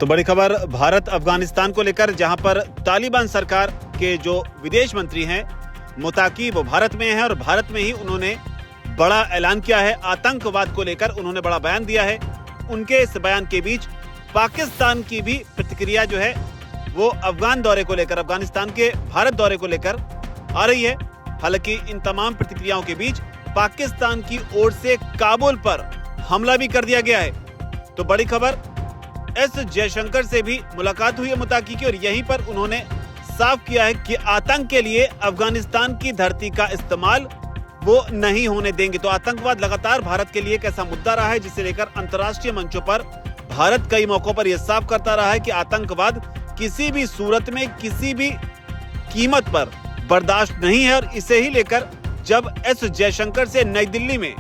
तो बड़ी खबर भारत अफगानिस्तान को लेकर, जहां पर तालिबान सरकार के जो विदेश मंत्री हैं मुताकी, वो भारत में हैं और भारत में ही उन्होंने बड़ा ऐलान किया है। आतंकवाद को लेकर उन्होंने बड़ा बयान दिया है। उनके इस बयान के बीच पाकिस्तान की भी प्रतिक्रिया जो है वो अफगान दौरे को लेकर, अफगानिस्तान के भारत दौरे को लेकर आ रही है। हालांकि इन तमाम प्रतिक्रियाओं के बीच पाकिस्तान की ओर से काबुल पर हमला भी कर दिया गया है। तो बड़ी खबर, एस जयशंकर से भी मुलाकात हुई है मुताकी की, और यहीं पर उन्होंने साफ किया है कि आतंक के लिए अफगानिस्तान की धरती का इस्तेमाल वो नहीं होने देंगे। तो आतंकवाद लगातार भारत के लिए एक ऐसा मुद्दा रहा है जिसे लेकर अंतर्राष्ट्रीय मंचों पर भारत कई मौकों पर यह साफ करता रहा है कि आतंकवाद किसी भी सूरत में, किसी भी कीमत पर बर्दाश्त नहीं है। और इसे ही लेकर जब एस जयशंकर से नई दिल्ली में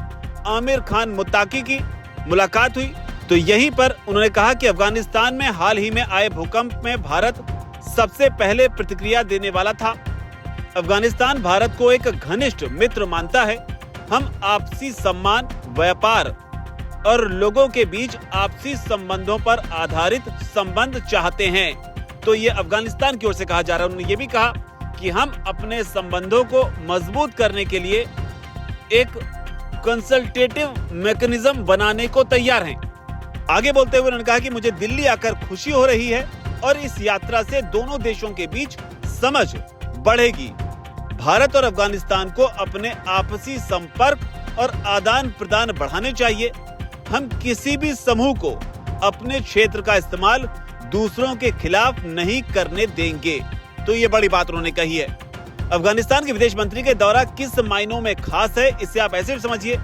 आमिर खान मुताकी की मुलाकात हुई, तो यहीं पर उन्होंने कहा कि अफगानिस्तान में हाल ही में आए भूकंप में भारत सबसे पहले प्रतिक्रिया देने वाला था। अफगानिस्तान भारत को एक घनिष्ठ मित्र मानता है। हम आपसी सम्मान, व्यापार और लोगों के बीच आपसी संबंधों पर आधारित संबंध चाहते हैं। तो ये अफगानिस्तान की ओर से कहा जा रहा है। उन्होंने ये भी कहा कि हम अपने संबंधों को मजबूत करने के लिए एक कंसल्टेटिव मैकेनिज्म बनाने को तैयार हैं। आगे बोलते हुए उन्होंने कहा कि मुझे दिल्ली आकर खुशी हो रही है और इस यात्रा से दोनों देशों के बीच समझ बढ़ेगी। भारत और अफगानिस्तान को अपने आपसी संपर्क और आदान प्रदान बढ़ाने चाहिए। हम किसी भी समूह को अपने क्षेत्र का इस्तेमाल दूसरों के खिलाफ नहीं करने देंगे। तो ये बड़ी बात उन्होंने कही है। अफगानिस्तान के विदेश मंत्री के दौरा किस मायनों में खास है, इससे आप ऐसे समझिए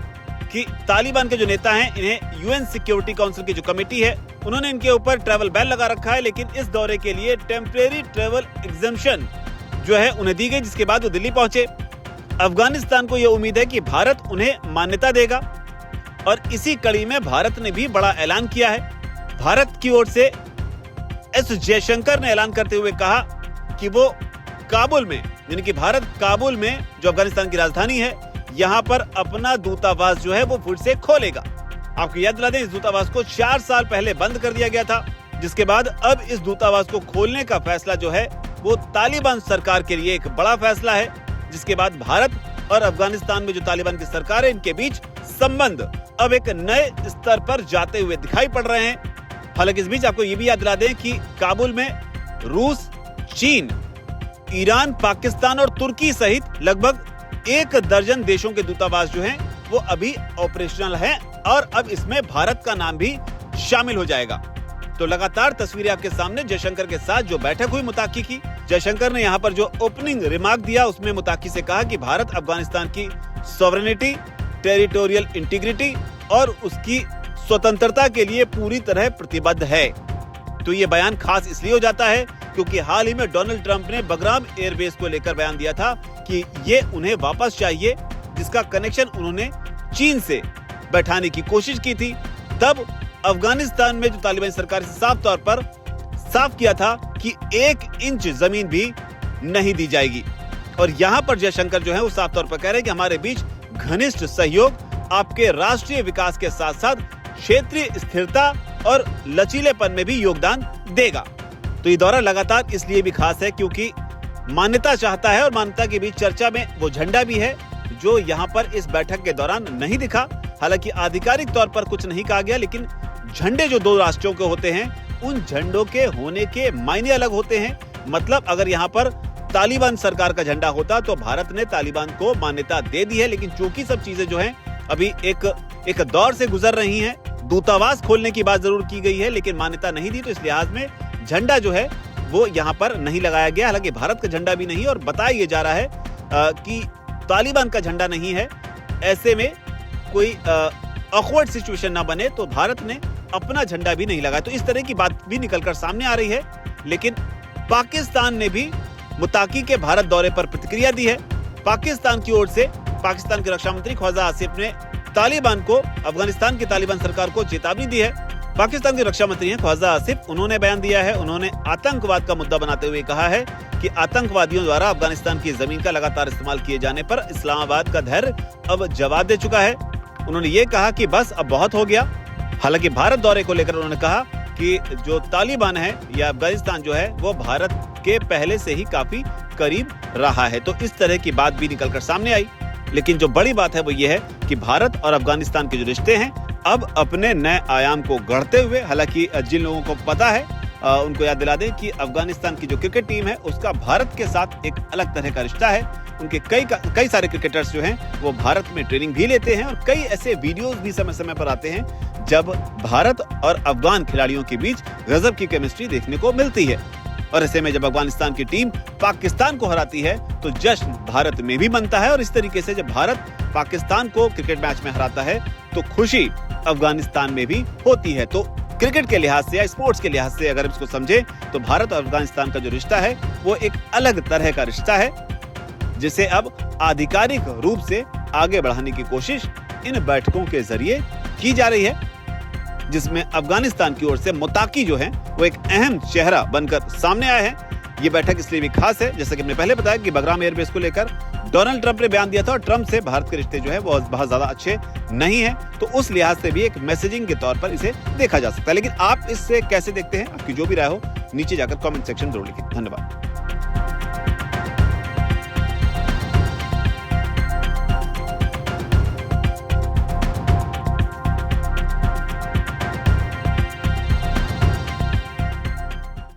कि तालिबान के जो नेता हैं, इन्हें यूएन सिक्योरिटी काउंसिल की जो कमेटी है, उन्होंने इनके ऊपर ट्रैवल बैन लगा रखा है। लेकिन इस दौरे के लिए टेम्परेरी ट्रैवल एग्जेम्पशन जो है उन्हें दी गई, जिसके बाद वो दिल्ली पहुंचे। अफगानिस्तान को यह उम्मीद है कि भारत उन्हें मान्यता देगा और इसी कड़ी में भारत ने भी बड़ा ऐलान किया है। भारत की ओर से एस जयशंकर ने ऐलान करते हुए कहा कि वो काबुल में, यानी कि भारत काबुल में जो अफगानिस्तान की राजधानी है, यहाँ पर अपना दूतावास जो है वो फिर से खोलेगा। आपको याद दिला दें, इस दूतावास को 4 साल पहले बंद कर दिया गया था, जिसके बाद अब इस दूतावास को खोलने का फैसला जो है वो तालिबान सरकार के लिए एक बड़ा फैसला है। जिसके बाद भारत और अफगानिस्तान में जो तालिबान की सरकार है, इनके बीच संबंध अब एक नए स्तर पर जाते हुए दिखाई पड़ रहे हैं। हालांकि इस बीच आपको ये भी याद दिला दें कि काबुल में रूस, चीन, ईरान, पाकिस्तान और तुर्की सहित लगभग 1 दर्जन देशों के दूतावास जो हैं वो अभी ऑपरेशनल हैं और अब इसमें भारत का नाम भी शामिल हो जाएगा। तो लगातार तस्वीरें आपके सामने जयशंकर के साथ जो बैठक हुई मुताकी की, जयशंकर ने यहाँ पर जो ओपनिंग रिमार्क दिया उसमें मुताकी से कहा कि भारत अफगानिस्तान की सॉवरेनिटी, टेरिटोरियल इंटीग्रिटी और उसकी स्वतंत्रता के लिए पूरी तरह प्रतिबद्ध है। तो ये बयान खास इसलिए हो जाता है क्योंकि हाल ही में डोनाल्ड ट्रंप ने बगराम एयरबेस को लेकर बयान दिया था कि ये उन्हें वापस चाहिए, जिसका कनेक्शन उन्होंने चीन से बैठाने की कोशिश की थी। तब अफगानिस्तान में जो तालिबान सरकार से साफ तौर पर साफ किया था कि 1 इंच जमीन भी नहीं दी जाएगी। और यहाँ पर जयशंकर जो है वो साफ तौर पर कह रहे हैं कि हमारे बीच घनिष्ठ सहयोग आपके राष्ट्रीय विकास के साथ साथ क्षेत्रीय स्थिरता और लचीलेपन में भी योगदान देगा। तो ये दौरा लगातार इसलिए भी खास है क्योंकि मान्यता चाहता है और मान्यता के बीच चर्चा में वो झंडा भी है जो यहाँ पर इस बैठक के दौरान नहीं दिखा। हालांकि आधिकारिक तौर पर कुछ नहीं कहा गया, लेकिन झंडे जो 2 राष्ट्रों के होते हैं उन झंडों के होने के मायने अलग होते हैं। मतलब अगर यहाँ पर तालिबान सरकार का झंडा होता तो भारत ने तालिबान को मान्यता दे दी है, लेकिन चूंकि सब चीजें जो हैं अभी एक दौर से गुजर रही हैं, दूतावास खोलने की बात जरूर की गई है लेकिन मान्यता नहीं दी, तो इस लिहाज में झंडा जो है वो यहाँ पर नहीं लगाया गया। हालांकि भारत का झंडा भी नहीं और बताया ये जा रहा है कि तालिबान का झंडा नहीं है। ऐसे में कोई ऑकवर्ड सिचुएशन ना बने तो भारत ने अपना झंडा भी नहीं लगाया। तो इस तरह की बात भी निकलकर सामने आ रही है। लेकिन पाकिस्तान ने भी मुताकी के भारत दौरे पर प्रतिक्रिया दी है। पाकिस्तान की ओर से पाकिस्तान के रक्षा मंत्री ख्वाजा आसिफ ने तालिबान को, अफगानिस्तान की तालिबान सरकार को चेतावनी दी है। पाकिस्तान के रक्षा मंत्री हैं ख्वाजा आसिफ, उन्होंने बयान दिया है। उन्होंने आतंकवाद का मुद्दा बनाते हुए कहा है कि आतंकवादियों द्वारा अफगानिस्तान की जमीन का लगातार इस्तेमाल किए जाने पर इस्लामाबाद का धैर्य अब जवाब दे चुका है। उन्होंने ये कहा कि बस अब बहुत हो गया। हालांकि भारत दौरे को लेकर उन्होंने कहा कि जो तालिबान है या अफगानिस्तान जो है वो भारत के पहले से ही काफी करीब रहा है। तो इस तरह की बात भी निकलकर सामने आई। लेकिन जो बड़ी बात है वो ये है कि भारत और अफगानिस्तान के जो रिश्ते हैं अब अपने नए आयाम को गढ़ते हुए, हालांकि जिन लोगों को पता है उनको याद दिला दें कि अफगानिस्तान की जो क्रिकेट टीम है उसका भारत के साथ एक अलग तरह का रिश्ता है। उनके कई सारे क्रिकेटर्स जो हैं वो भारत में ट्रेनिंग भी लेते हैं और कई ऐसे वीडियोस भी समय समय पर आते हैं जब भारत और अफगान खिलाड़ियों के बीच गजब की केमिस्ट्री देखने को मिलती है। और ऐसे में जब अफगानिस्तान की टीम पाकिस्तान को हराती है तो जश्न भारत में भी मनता है, और इस तरीके से जब भारत पाकिस्तान को क्रिकेट मैच में हराता है तो खुशी अफगानिस्तान में भी होती है। तो क्रिकेट के लिहाज से या स्पोर्ट्स के लिहाज से अगर इसको समझे तो भारत और अफगानिस्तान का जो रिश्ता है वो एक अलग तरह का रिश्ता है, जिसे अब आधिकारिक रूप से आगे बढ़ाने की कोशिश इन बैठकों के जरिए की जा रही है, जिसमें अफगानिस्तान की ओर से मुताकी जो है वो एक अहम चेहरा बनकर सामने आया है। ये बैठक इसलिए भी खास है, जैसे कि हमने पहले बताया कि बगराम एयरबेस को लेकर डोनाल्ड ट्रंप ने बयान दिया था और ट्रंप से भारत के रिश्ते जो है वो बहुत ज्यादा अच्छे नहीं है, तो उस लिहाज से भी एक मैसेजिंग के तौर पर इसे देखा जा सकता है। लेकिन आप इससे कैसे देखते हैं? आपकी जो भी राय हो नीचे जाकर कमेंट सेक्शन जरूर लिखें। धन्यवाद।